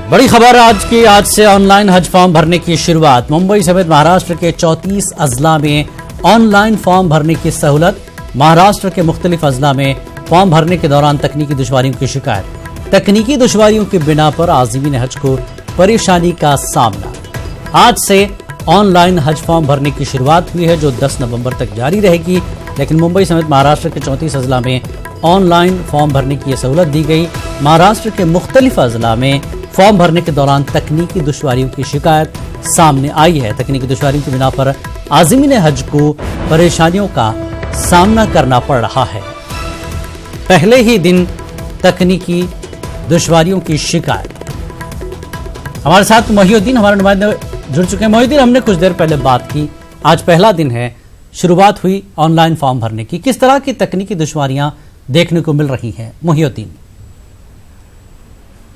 बड़ी खबर आज से ऑनलाइन हज फॉर्म भरने की शुरुआत। मुंबई समेत महाराष्ट्र के 34 अजला में ऑनलाइन फॉर्म भरने की सहूलत। महाराष्ट्र के मुख्तलिफ अजला में फॉर्म भरने के दौरान तकनीकी दुश्वारियों की शिकायत। तकनीकी दुश्वारियों की बिना पर आज़मीन हज को परेशानी का सामना। आज से ऑनलाइन हज फॉर्म भरने की शुरुआत हुई है, जो 10 नवंबर तक जारी रहेगी। लेकिन मुंबई समेत महाराष्ट्र के 34 अजला में ऑनलाइन फॉर्म भरने की सहूलत दी गई। महाराष्ट्र के मुख्तलिफ अजला में फॉर्म भरने के दौरान तकनीकी दुश्वारियों की शिकायत सामने आई है। तकनीकी दुश्वारियों की बिना पर आज़मीन हज को परेशानियों का सामना करना पड़ रहा है। पहले ही दिन तकनीकी दुश्वारियों की शिकायत। हमारे साथ मोहिउद्दीन हमारे नुमाइंदे जुड़ चुके हैं। मोहिउद्दीन, हमने कुछ देर पहले बात की, आज पहला दिन है, शुरुआत हुई ऑनलाइन फॉर्म भरने की। किस तरह की तकनीकी दुश्वारियां देखने को मिल रही हैं मोहिउद्दीन?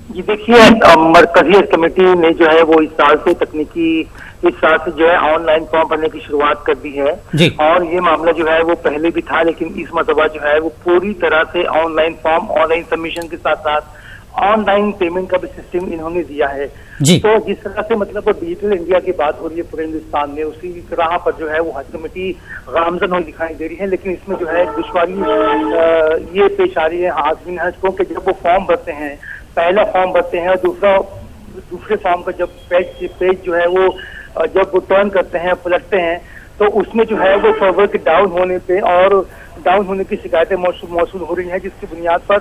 जी देखिए, मरकजी हज कमेटी ने जो है वो इस साल से जो है ऑनलाइन फॉर्म भरने की शुरुआत कर दी है जी। और ये मामला जो है वो पहले भी था, लेकिन इस मरतबा जो है वो पूरी तरह से ऑनलाइन फॉर्म, ऑनलाइन सबमिशन के साथ साथ ऑनलाइन पेमेंट का भी सिस्टम इन्होंने दिया है जी। तो जिस तरह से मतलब डिजिटल इंडिया की बात हो रही है पूरे हिंदुस्तान में, उसी राह पर जो है वो हज कमेटी गामजन हुई दिखाई दे रही है। लेकिन इसमें जो है दुश्वारी ये पेश आ रही है आज़मीन हज को कि जब वो फॉर्म भरते हैं, पहला फॉर्म भरते हैं और दूसरे फॉर्म का जब पेज जो है वो जब वो टर्न करते हैं, पलटते हैं, तो उसमें जो है वो सर्वर के डाउन होने की शिकायतें मौसूल हो रही हैं, जिसकी बुनियाद पर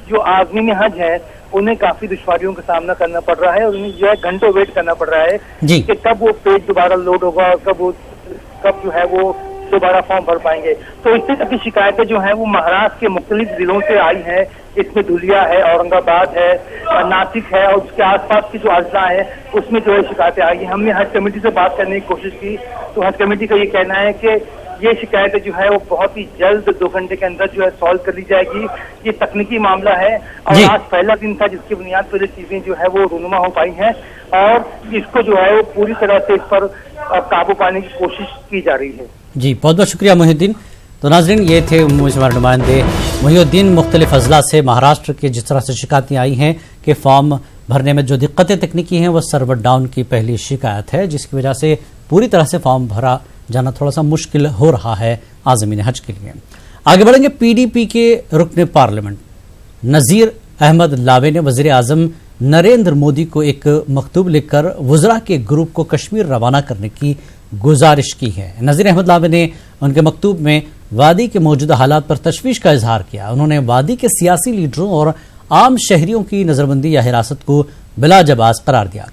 जो आज़मीन हज है उन्हें काफी दुश्वारियों का सामना करना पड़ रहा है और उन्हें जो है घंटों वेट करना पड़ रहा है कि कब वो पेज दोबारा लोड होगा और कब जो है वो दोबारा फॉर्म भर पाएंगे। तो इस तरह की शिकायतें जो हैं वो महाराष्ट्र के मुख्तलिफ जिलों से आई हैं। इसमें धुलिया है, औरंगाबाद है, नासिक है और उसके आसपास की जो अजला है उसमें जो है शिकायतें आई हैं। हमने हज कमेटी से बात करने की कोशिश की तो हज कमेटी का ये कहना है कि ये शिकायतें जो है वो बहुत ही जल्द 2 घंटे के अंदर जो है सॉल्व कर ली जाएगी। ये तकनीकी मामला है और आज पहला दिन था जिसकी बुनियाद पर ये चीजें जो है वो रूनुमा हो पाई हैं और इसको जो है वो पूरी तरह से इस पर काबू पाने की कोशिश की जा रही है। जी, बहुत बहुत शुक्रिया मोहिउद्दीन। तो नाजरीन, ये थे हमारे नुमाइंदे मोहिउद्दीन। मुख्तलिफ अजला से महाराष्ट्र के जिस तरह से शिकायतें आई हैं कि फॉर्म भरने में जो दिक्कतें तकनीकी हैं वो सर्वर डाउन की पहली शिकायत है, जिसकी वजह से पूरी तरह से फॉर्म भरा जाना थोड़ा सा मुश्किल हो रहा है आज़मीन हज के लिए। आगे बढ़ेंगे। पीडीपी के रुकने पार्लियामेंट नज़ीर अहमद लावे ने वज़ीर आज़म नरेंद्र मोदी को एक मकतूब लिखकर वुज़रा के ग्रुप को कश्मीर रवाना करने की गुजारिश की है। नज़ीर अहमद लावे ने उनके मकतूब में वादी के मौजूदा हालात पर तशवीश का इजहार किया। उन्होंने वादी के सियासी लीडरों और आम शहरियों की नजरबंदी या हिरासत को बिलाजवाज करार दिया।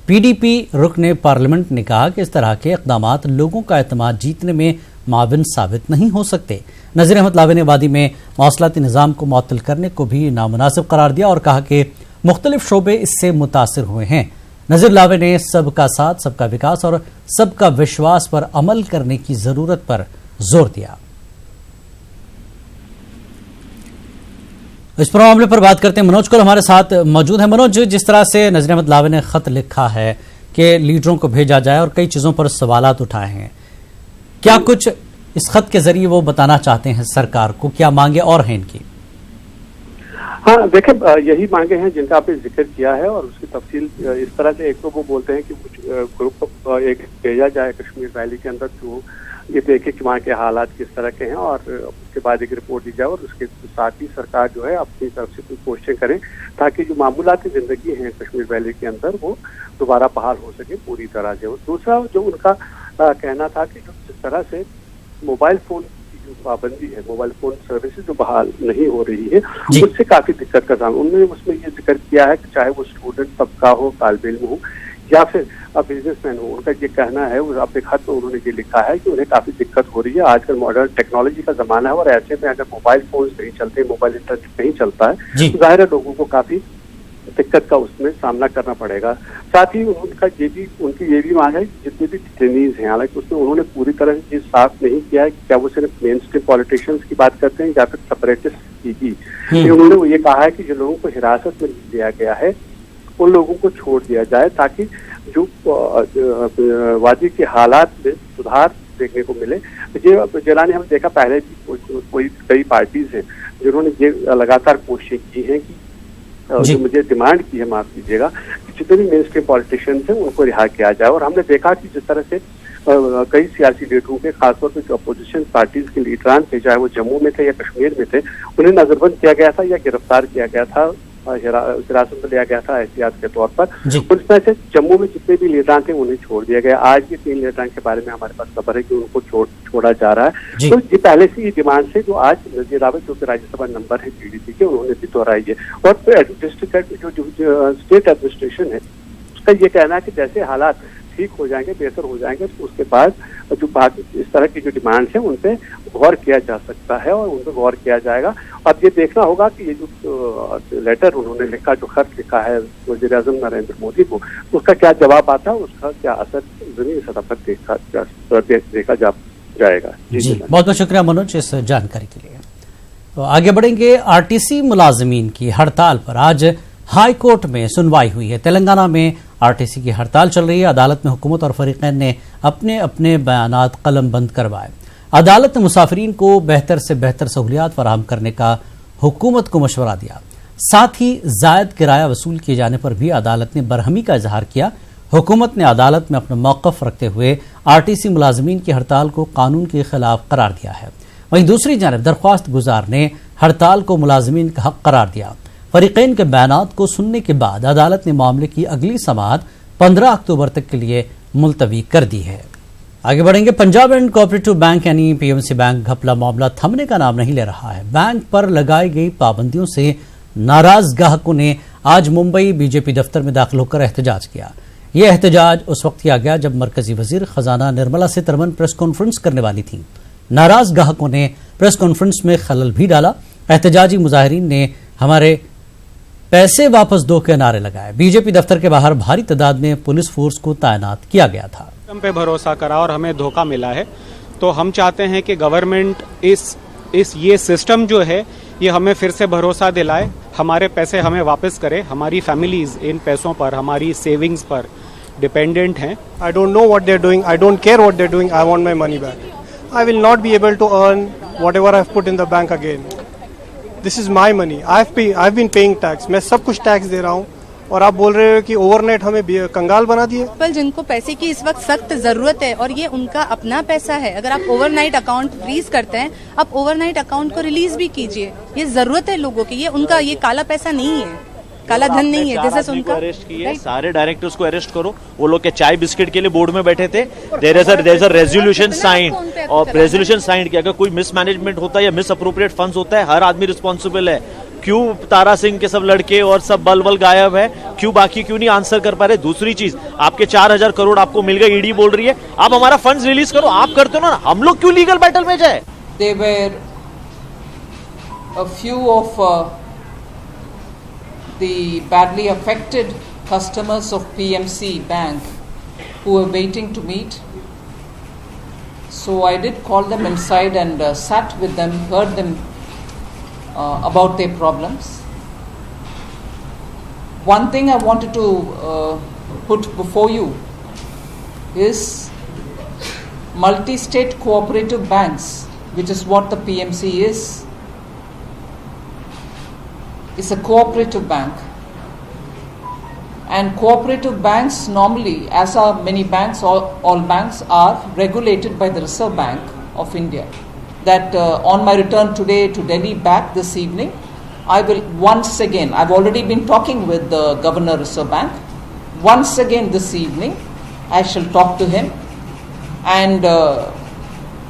पीडीपी रुकने पार्लियामेंट ने कहा कि इस तरह के इक़दामात लोगों का एतमाद जीतने में माविन साबित नहीं हो सकते। नज़ीर अहमद लावे ने वादी में मौसलाती निज़ाम को मुअत्तल करने को भी नामुनासिब करार दिया और कहा कि मुख्तलिफ शोबे इससे मुतासिर हुए हैं। नज़ीर लावे ने सबका साथ, सबका विकास और सबका विश्वास पर अमल करने की जरूरत पर जोर दिया। इस पूरे मामले पर बात करते हैं। मनोज कौर हमारे साथ मौजूद है। मनोज, जिस तरह से नज़ीर अहमद लावे ने खत लिखा है कि लीडरों को भेजा जाए और कई चीजों पर सवालात उठाए हैं, क्या कुछ इस खत के जरिए वो बताना चाहते हैं सरकार को? क्या मांगे और हैं इनकी? हाँ देखिए, यही मांगे हैं जिनका आपने जिक्र किया है और उसकी तफसील इस तरह से। एक तो वो बोलते हैं कि कुछ ग्रुप एक भेजा जाए कश्मीर वैली के अंदर, जो ये देखे कि वहाँ के हालात किस तरह के हैं और उसके बाद एक रिपोर्ट दी जाए और उसके साथ ही सरकार जो है अपनी तरफ से कुछ कोशिशें करें ताकि जो मामूलाती जिंदगी है कश्मीर वैली के अंदर वो दोबारा बहाल हो सके पूरी तरह से। दूसरा जो उनका कहना था कि जिस तरह से मोबाइल फोन की जो पाबंदी है, मोबाइल फोन सर्विसेज जो बहाल नहीं हो रही है, उससे काफी दिक्कत का सामना। उन्होंने उसमें ये जिक्र किया है कि चाहे वो स्टूडेंट तबका हो, तालिब इल्म हो या फिर बिजनेसमैन हो, उनका ये कहना है, अपने खत में उन्होंने ये लिखा है कि उन्हें काफी दिक्कत हो रही है। आजकल मॉडर्न टेक्नोलॉजी का जमाना है और ऐसे में अगर मोबाइल फोन नहीं चलते, मोबाइल इंटरनेट नहीं चलता है तो जाहिर है लोगों को काफी दिक्कत का उसमें सामना करना पड़ेगा। साथ ही उनकी ये भी मांग है कि जितने भी डिटेनीज हैं, हालांकि उसमें उन्होंने पूरी तरह से ये साफ नहीं किया है कि क्या वो सिर्फ मेन स्ट्रीम पॉलिटिशियंस की बात करते हैं या फिर सेपरेटिस्ट की भी। उन्होंने ये कहा है कि जो लोगों को हिरासत में लिया गया है उन लोगों को छोड़ दिया जाए ताकि जो वादी के हालात में सुधार देखने को मिले। जिलानी हमने देखा पहले भी कोई कई पार्टीज हैं जिन्होंने ये लगातार कोशिश की है कि जो मुझे डिमांड की है, माफ कीजिएगा, कि जितने भी मेन स्ट्रीम पॉलिटिशियंस हैं उनको रिहा किया जाए। और हमने देखा कि जिस तरह से कई सियासी लीडरों के, खासतौर पर जो अपोजिशन पार्टीज के लीडरान थे, चाहे वो जम्मू में थे या कश्मीर में थे, उन्हें नजरबंद किया गया था या गिरफ्तार किया गया था, हिरासत में लिया गया था एहतियात के तौर पर। उसमें से जम्मू में जितने भी लीडरान थे उन्हें छोड़ दिया गया। आज भी 3 लीडरान के बारे में हमारे पास खबर है कि उनको छोड़ा जा रहा है। तो ये पहले से ये डिमांड से जो आज नजीर रावत जो कि राज्यसभा नंबर है पीडीपी के, उन्होंने भी दोहराई है। और डिस्ट्रिक्ट जो स्टेट एडमिनिस्ट्रेशन है उसका ये कहना है कि जैसे हालात ठीक हो जाएंगे, बेहतर हो जाएंगे, तो उसके बाद जो बाकी इस तरह की जो डिमांड है उन पे गौर किया जा सकता है और उन पे गौर किया जाएगा। अब ये देखना होगा कि ये जो लेटर उन्होंने लिखा, जो खत लिखा है वज़ीर-ए-आज़म नरेंद्र मोदी को, उसका क्या जवाब आता है, उसका क्या असर जमीनी सतह पर देखा जाएगा। जी बहुत बहुत शुक्रिया मनोज इस जानकारी के लिए। तो आगे बढ़ेंगे। आरटीसी मुलाजमीन की हड़ताल पर आज हाई कोर्ट में सुनवाई हुई है। तेलंगाना में आरटीसी की हड़ताल चल रही है। अदालत में हुकूमत और फरीकैन ने अपने अपने बयानात कलम बंद करवाए। अदालत ने मुसाफिरीन को बेहतर से बेहतर सहूलियात फराहम करने का हुकूमत को मशवरा दिया। साथ ही जायद किराया वसूल किए जाने पर भी अदालत ने बरहमी का इजहार किया। हुकूमत ने अदालत में अपना मौकफ रखते हुए आरटीसी मुलाजमीन की हड़ताल को कानून के खिलाफ करार दिया है। वहीं दूसरी जानब दरख्वास्त गुजार ने हड़ताल को मुलाजमीन का हक करार दिया। फरीकैन के बयानात को सुनने के बाद अदालत ने मामले की अगली समाअत 15 अक्टूबर तक के लिए मुलतवी कर दी है। आगे बढ़ेंगे। पंजाब एंड कोऑपरेटिव बैंक यानी पीएमसी बैंक घपला मामला थमने का नाम नहीं ले रहा है। बैंक पर लगाई गई पाबंदियों से नाराज ग्राहकों ने आज मुंबई बीजेपी दफ्तर में दाखिल होकर एहतजाज किया। यह एहतजाज उस वक्त किया गया जब मरकजी वजीर खजाना निर्मला सीतारमण प्रेस कॉन्फ्रेंस करने वाली थी। नाराज ग्राहकों ने प्रेस कॉन्फ्रेंस में खलल भी डाला। एहतजाजी मुजाहिरीन ने हमारे पैसे वापस दो के नारे लगाए। बीजेपी दफ्तर के बाहर भारी तादाद में पुलिस फोर्स को तैनात किया गया था। हम पे भरोसा करा और हमें धोखा मिला है, तो हम चाहते हैं कि गवर्नमेंट ये सिस्टम जो है ये हमें फिर से भरोसा दिलाए, हमारे पैसे हमें वापस करे। हमारी फैमिलीज इन पैसों पर, हमारी सेविंग्स पर डिपेंडेंट हैं। I don't know what they're doing. I don't care what they're doing. I want my money back. I will not be able to earn whatever I've put in the bank again. This is my money. I've been paying tax. मैं सब कुछ tax दे रहा हूँ और आप बोल रहे हो कि ओवरनाइट हमें कंगाल बना दिए। पर जिनको पैसे की इस वक्त सख्त जरूरत है और ये उनका अपना पैसा है, अगर आप ओवरनाइट अकाउंट फ्रीज करते हैं, आप ओवरनाइट अकाउंट को रिलीज भी कीजिए। ये जरूरत है लोगों की, ये उनका ये काला पैसा नहीं है, काला धन नहीं है। जैसे उनका अरेस्ट किए, सारे डायरेक्टर्स को अरेस्ट करो। वो लोग के चाय बिस्किट के लिए बोर्ड में बैठे थे। There is a resolution signed और रेजोल्यूशन साइंड कि अगर कोई मिसमैनेजमेंट होता है या मिस अप्रोप्रिएट फंड्स होता है, हर आदमी रिस्पॉन्सिबल है। क्यों तारा सिंह के सब लड़के और सब बल गायब है? क्यों बाकी क्यों नहीं आंसर कर पा रहे? दूसरी चीज, आपके 4000 करोड़ आपको मिल गए, ईडी बोल रही है आप हमारा फंड्स रिलीज करो। आप करते हो ना, हम लोग क्यों लीगल बैटल में जाए? They were a few of the badly affected customers of PMC Bank who were waiting to meet. So I did call them inside and sat with them, heard them about their problems. One thing I wanted to put before you is multi-state cooperative banks, which is what the PMC is. It's a cooperative bank. And cooperative banks normally, as are many banks, all banks are regulated by the Reserve Bank of India. That on my return today to Delhi back this evening, I will once again, I've already been talking with the Governor Reserve Bank. Once again this evening, I shall talk to him and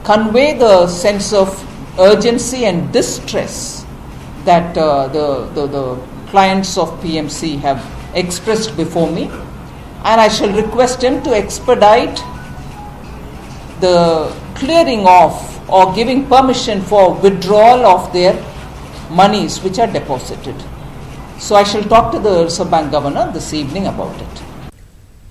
convey the sense of urgency and distress that the clients of PMC have expressed before me, and I shall request him to expedite the clearing off or giving permission for withdrawal of their monies which are deposited. So I shall talk to the Reserve Bank Governor this evening about it.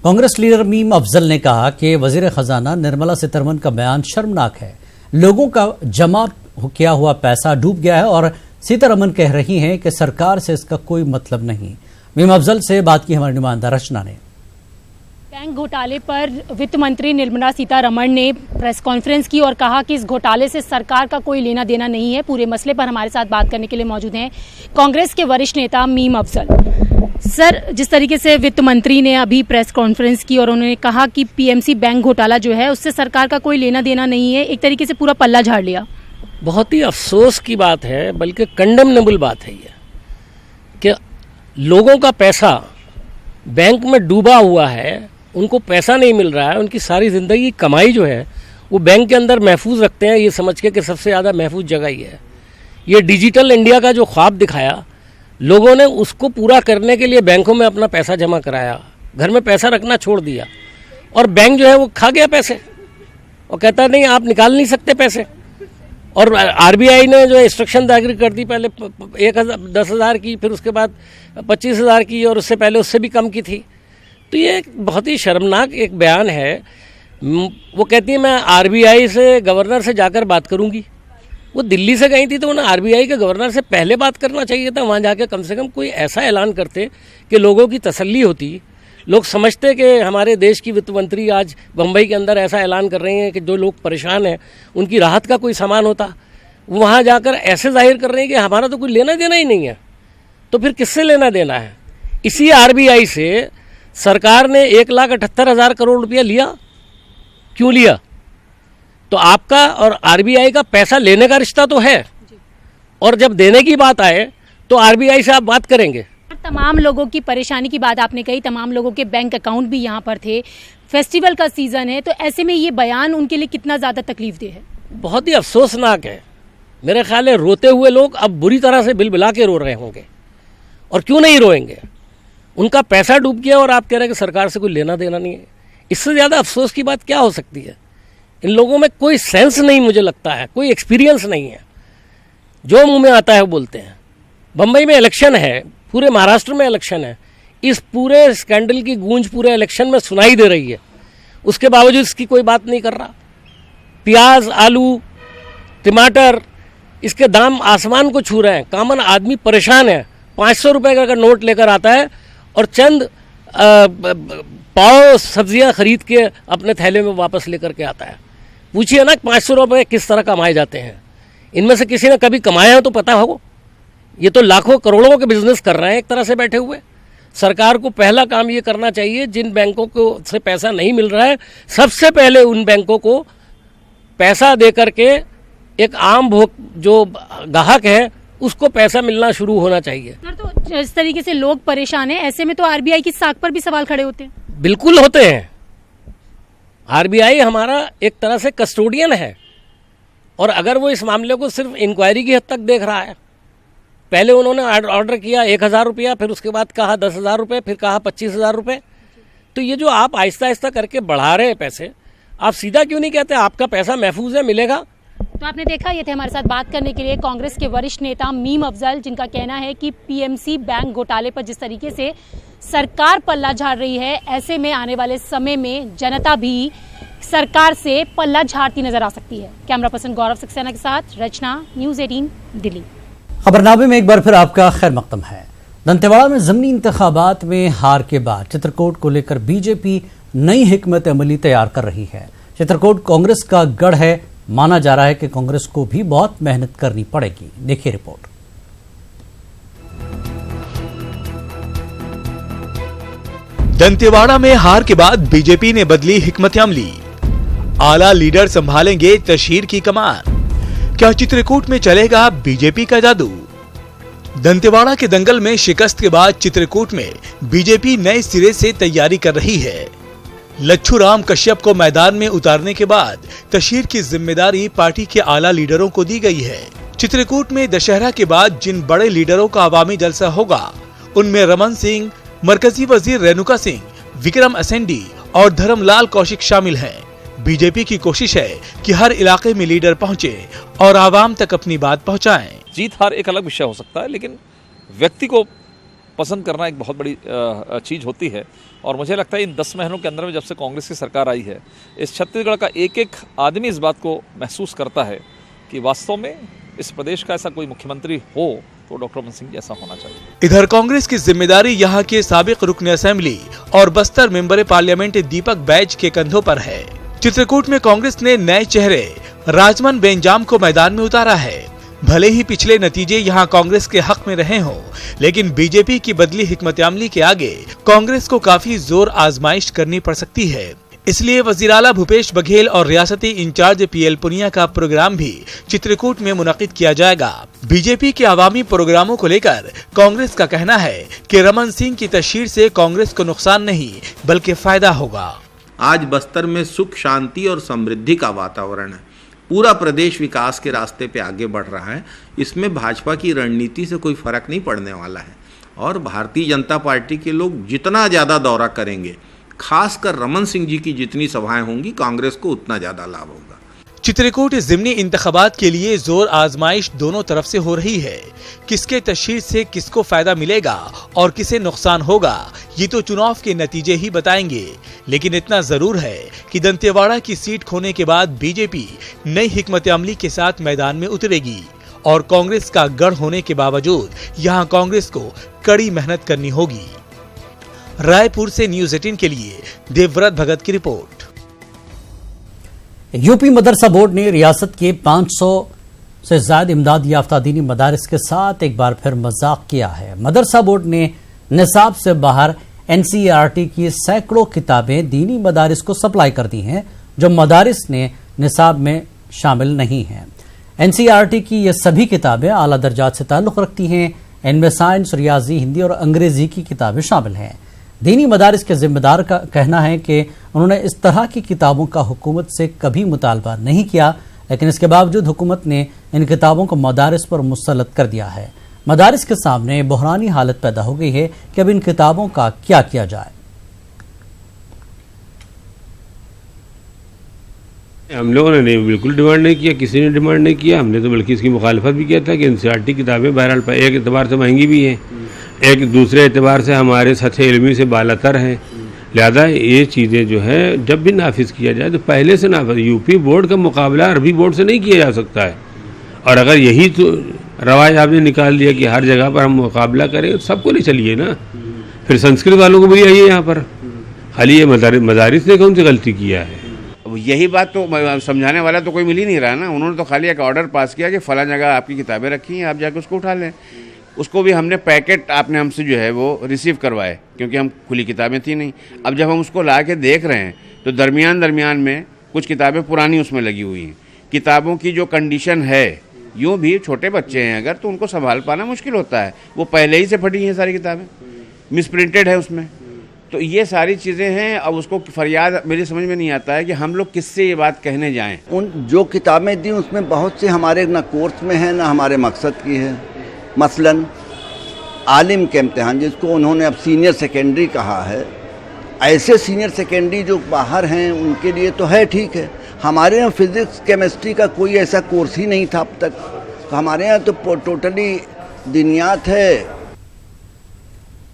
Congress leader meme Afzal ने कहा कि वजीर खजाना निर्मला सीतारमण का बयान शर्मनाक है। लोगों का जमा किया हुआ पैसा डूब गया है और सीतारमण कह रही हैं कि सरकार से इसका कोई मतलब नहीं। मीम अफजल से बात की हमारी नुमाइंदा रचना ने। बैंक घोटाले पर वित्त मंत्री निर्मला सीतारमण ने प्रेस कॉन्फ्रेंस की और कहा कि इस घोटाले से सरकार का कोई लेना देना नहीं है। पूरे मसले पर हमारे साथ बात करने के लिए मौजूद हैं कांग्रेस के वरिष्ठ नेता मीम अफजल। सर, जिस तरीके से वित्त मंत्री ने अभी प्रेस कॉन्फ्रेंस की और उन्होंने कहा कि पीएमसी बैंक घोटाला जो है उससे सरकार का कोई लेना देना नहीं है, एक तरीके से पूरा पल्ला झाड़ लिया। बहुत ही अफसोस की बात है, बल्कि कंडेमनेबल बात है ये, कि लोगों का पैसा बैंक में डूबा हुआ है, उनको पैसा नहीं मिल रहा है, उनकी सारी ज़िंदगी की कमाई जो है वो बैंक के अंदर महफूज रखते हैं, ये समझ के कि सबसे ज़्यादा महफूज जगह ही है। ये डिजिटल इंडिया का जो ख्वाब दिखाया, लोगों ने उसको पूरा करने के लिए बैंकों में अपना पैसा जमा कराया, घर में पैसा रखना छोड़ दिया और बैंक जो है वो खा गया पैसे और कहता नहीं आप निकाल नहीं सकते पैसे। और आरबीआई ने जो इंस्ट्रक्शन जारी कर दी, पहले 10,000 की, फिर उसके बाद 25,000 की और उससे पहले उससे भी कम की थी। तो ये एक बहुत ही शर्मनाक एक बयान है। वो कहती है मैं आरबीआई से गवर्नर से जाकर बात करूंगी। वो दिल्ली से गई थी तो उन्हें आरबीआई के गवर्नर से पहले बात करना चाहिए था। वहाँ जाके कम से कम कोई ऐसा ऐलान करते कि लोगों की तसल्ली होती, लोग समझते कि हमारे देश की वित्त मंत्री आज बम्बई के अंदर ऐसा ऐलान कर रहे हैं कि जो लोग परेशान हैं उनकी राहत का कोई सामान होता। वहाँ जाकर ऐसे जाहिर कर रहे हैं कि हमारा तो कोई लेना देना ही नहीं है, तो फिर किससे लेना देना है। इसी आरबीआई से सरकार ने 1,78,000 करोड़ रुपया लिया। क्यों लिया? तो आपका और आरबीआई का पैसा लेने का रिश्ता तो है, और जब देने की बात आए तो आरबीआई से आप बात करेंगे। तमाम लोगों की परेशानी की बात आपने कही, तमाम लोगों के बैंक अकाउंट भी यहाँ पर थे, फेस्टिवल का सीजन है, तो ऐसे में ये बयान उनके लिए कितना ज़्यादा तकलीफदेह है? बहुत ही अफसोसनाक है। मेरे ख्याल है रोते हुए लोग अब बुरी तरह से बिलबिला के रो रहे होंगे, और क्यों नहीं रोएंगे? उनका पैसा डूब गया और आप कह रहे हैं कि सरकार से कोई लेना देना नहीं है। इससे ज़्यादा अफसोस की बात क्या हो सकती है? इन लोगों में कोई सेंस नहीं, मुझे लगता है कोई एक्सपीरियंस नहीं है, जो मुंह में आता है वो बोलते हैं। बम्बई में इलेक्शन है, पूरे महाराष्ट्र में इलेक्शन है, इस पूरे स्कैंडल की गूंज पूरे इलेक्शन में सुनाई दे रही है, उसके बावजूद इसकी कोई बात नहीं कर रहा। प्याज, आलू, टमाटर, इसके दाम आसमान को छू रहे हैं। कॉमन आदमी परेशान है। 500 रुपये का नोट लेकर आता है और चंद पाव सब्जियां खरीद के अपने थैले में वापस लेकर के आता है। पूछिए ना 500 रुपये किस तरह कमाए जाते हैं। इनमें से किसी ने कभी कमाया हो तो पता हो। ये तो लाखों करोड़ों के बिजनेस कर रहे हैं एक तरह से बैठे हुए। सरकार को पहला काम ये करना चाहिए, जिन बैंकों को से पैसा नहीं मिल रहा है, सबसे पहले उन बैंकों को पैसा दे करके एक आम जो ग्राहक है उसको पैसा मिलना शुरू होना चाहिए। सर, तो इस तरीके से लोग परेशान हैं, ऐसे में तो आरबीआई की साख पर भी सवाल खड़े होते हैं। बिल्कुल होते हैं। आरबीआई हमारा एक तरह से कस्टोडियन है, और अगर वो इस मामले को सिर्फ इंक्वायरी की हद तक देख रहा है, पहले उन्होंने ऑर्डर किया 1,000 रुपया, फिर उसके बाद कहा 10,000 रुपये, फिर कहा 25,000 रुपये, तो ये जो आप आहिस्ता आहिस्ता करके बढ़ा रहे हैं पैसे, आप सीधा क्यों नहीं कहते आपका पैसा महफूज है, मिलेगा? तो आपने देखा, ये थे हमारे साथ बात करने के लिए कांग्रेस के वरिष्ठ नेता मीम अफजल, जिनका कहना है कि पीएमसी बैंक घोटाले पर जिस तरीके से सरकार पल्ला झाड़ रही है, ऐसे में आने वाले समय में जनता भी सरकार से पल्ला झाड़ती नजर आ सकती है। कैमरा पर्सन गौरव सक्सेना के साथ रचना, न्यूज़ 18 दिल्ली। खबरनामे में एक बार फिर आपका खैर मकदम है। दंतेवाड़ा में ज़मीनी इंतखाबात में हार के बाद चित्रकूट को लेकर बीजेपी नई हिकमत अमली तैयार कर रही है। चित्रकूट कांग्रेस का गढ़ है, माना जा रहा है कि कांग्रेस को भी बहुत मेहनत करनी पड़ेगी। देखिए रिपोर्ट। दंतेवाड़ा में हार के बाद बीजेपी ने बदली हिकमत अमली। आला लीडर संभालेंगे तशहीर की कमान। क्या चित्रकूट में चलेगा बीजेपी का जादू? दंतेवाड़ा के दंगल में शिकस्त के बाद चित्रकूट में बीजेपी नए सिरे से तैयारी कर रही है। लच्छू राम कश्यप को मैदान में उतारने के बाद तशहीर की जिम्मेदारी पार्टी के आला लीडरों को दी गई है। चित्रकूट में दशहरा के बाद जिन बड़े लीडरों का आवामी जलसा होगा, उनमें रमन सिंह, मरकजी वजीर रेणुका सिंह, विक्रम असेंडी और धर्मलाल कौशिक शामिल हैं। बीजेपी की कोशिश है कि हर इलाके में लीडर पहुंचे और आवाम तक अपनी बात पहुंचाएं। जीत हार एक अलग विषय हो सकता है, लेकिन व्यक्ति को पसंद करना एक बहुत बड़ी चीज़ होती है। और मुझे लगता है इन 10 महीनों के अंदर में जब से कांग्रेस की सरकार आई है, इस छत्तीसगढ़ का एक एक आदमी इस बात को महसूस करता है कि वास्तव में इस प्रदेश का ऐसा कोई मुख्यमंत्री हो तो डॉक्टर रमन सिंह जैसा होना चाहिए। इधर कांग्रेस की जिम्मेदारी यहाँ के साबिक रुकन असेंबली और बस्तर मेंबर पार्लियामेंट दीपक बैज के कंधों पर है। चित्रकूट में कांग्रेस ने नए चेहरे राजमन बेंजाम को मैदान में उतारा है। भले ही पिछले नतीजे यहां कांग्रेस के हक में रहे हों, लेकिन बीजेपी की बदली हिकमत अमली के आगे कांग्रेस को काफी जोर आजमाइश करनी पड़ सकती है। इसलिए वजीर आला भूपेश बघेल और रियासती इंचार्ज पीएल पुनिया का प्रोग्राम भी चित्रकूट में मुनक्किद किया जाएगा। बीजेपी के आवामी प्रोग्रामों को लेकर कांग्रेस का कहना है कि रमन सिंह की तशहीर से कांग्रेस को नुकसान नहीं बल्कि फायदा होगा। आज बस्तर में सुख, शांति और समृद्धि का वातावरण है। पूरा प्रदेश विकास के रास्ते पे आगे बढ़ रहा है। इसमें भाजपा की रणनीति से कोई फर्क नहीं पड़ने वाला है। और भारतीय जनता पार्टी के लोग जितना ज़्यादा दौरा करेंगे, खासकर रमन सिंह जी की जितनी सभाएं होंगी, कांग्रेस को उतना ज़्यादा लाभ होगा। चित्रकूट ज़िमनी इंतखाबात के लिए जोर आजमाइश दोनों तरफ से हो रही है। किसके तशहीर से किसको फायदा मिलेगा और किसे नुकसान होगा, ये तो चुनाव के नतीजे ही बताएंगे। लेकिन इतना जरूर है कि दंतेवाड़ा की सीट खोने के बाद बीजेपी नई हिकमत अमली के साथ मैदान में उतरेगी और कांग्रेस का गढ़ होने के बावजूद यहां कांग्रेस को कड़ी मेहनत करनी होगी। रायपुर से न्यूज़ 18 के लिए देवव्रत भगत की रिपोर्ट। यूपी मदरसा बोर्ड ने रियासत के 500 से ज्यादा इमदाद याफ्ता दीनी मदारिस के साथ एक बार फिर मजाक किया है। मदरसा बोर्ड ने निसाब से बाहर एनसीईआरटी की सैकड़ों किताबें दीनी मदारिस को सप्लाई कर दी हैं, जो मदारिस ने निसाब में शामिल नहीं हैं। एनसीईआरटी की ये सभी किताबें आला दर्जात से ताल्लुक रखती हैं। इनमें साइंस, रियाजी, हिंदी और अंग्रेजी की किताबें शामिल हैं। दीनी मदारिस के जिम्मेदार का कहना है कि उन्होंने इस तरह की किताबों का हुकूमत से कभी मुतालबा नहीं किया, लेकिन इसके बावजूद हुकूमत ने इन किताबों को मदारिस पर मुसल्लत कर दिया है। मदारिस के सामने बहरानी हालत पैदा हो गई है कि अब इन किताबों का क्या किया जाए। हम लोगों ने बिल्कुल डिमांड नहीं किया, किसी ने डिमांड नहीं किया। हमने तो बल्कि इसकी मुखालफत भी किया था कि एनसीईआरटी किताबें बहरहाल एक एतबार से महंगी भी हैं, एक दूसरे एतबार से हमारे सतह इल्मी से बालातर हैं। लिहाजा ये चीज़ें जो है जब भी नाफिज किया जाए तो पहले से नाफिज, यूपी बोर्ड का मुकाबला अरबी बोर्ड से नहीं किया जा सकता है। और अगर यही तो रवाज आपने निकाल दिया कि हर जगह पर हम मुकाबला करें, तो सबको नहीं चलिए ना। फिर संस्कृत वालों को भी आइए यहाँ पर, खाली ये मदारिस ने कौन सी गलती किया है। यही बात तो समझाने वाला तो कोई मिल ही नहीं रहा ना। उन्होंने तो खाली एक ऑर्डर पास किया कि फला जगह आपकी किताबें रखी हैं, आप जाकर उसको उठा लें। उसको भी हमने पैकेट आपने हमसे जो है वो रिसीव करवाए, क्योंकि हम खुली किताबें थी नहीं। अब जब हम उसको ला के देख रहे हैं तो दरमियान में कुछ किताबें पुरानी उसमें लगी हुई हैं। किताबों की जो कंडीशन है, यूँ भी छोटे बच्चे हैं अगर, तो उनको संभाल पाना मुश्किल होता है। वो पहले ही से फटी हैं सारी किताबें, मिसप्रिंटेड है उसमें। तो ये सारी चीज़ें हैं। अब उसको फरियाद मेरी समझ में नहीं आता है कि हम लोग किससे ये बात कहने जाएं। उन जो किताबें दी उसमें बहुत से हमारे ना कोर्स में है ना हमारे मकसद की है। मसलन आलिम के इम्तिहान, जिसको उन्होंने अब सीनियर सेकेंडरी कहा है, ऐसे सीनियर सेकेंडरी जो बाहर हैं उनके लिए तो है, ठीक है। हमारे यहाँ फिज़िक्स केमिस्ट्री का कोई ऐसा कोर्स ही नहीं था अब तक। तो हमारे यहाँ तो टोटली दिनियात है।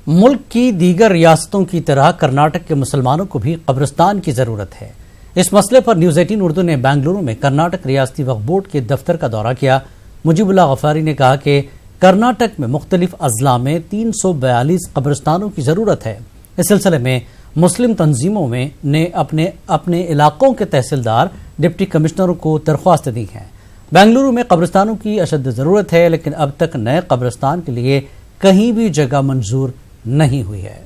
मुल्क की दीगर रियासतों की तरह कर्नाटक के मुसलमानों को भी कब्रिस्तान की जरूरत है। इस मसले पर न्यूज़ 18 उर्दू ने बेंगलुरु में कर्नाटक रियासती वक्फ बोर्ड के दफ्तर का दौरा किया। मुजीबुल्लाह गफारी ने कहा कि कर्नाटक में मुख्तलिफ अजला में 342 कब्रिस्तानों की जरूरत है। इस सिलसिले में मुस्लिम तंजीमों ने अपने इलाकों के तहसीलदार, डिप्टी कमिश्नरों को दरख्वास्त दी हैं। बेंगलुरु में कब्रिस्तानों की अशद जरूरत है, लेकिन अब तक नए कब्रिस्तान के लिए कहीं भी जगह मंजूर नहीं हुई है।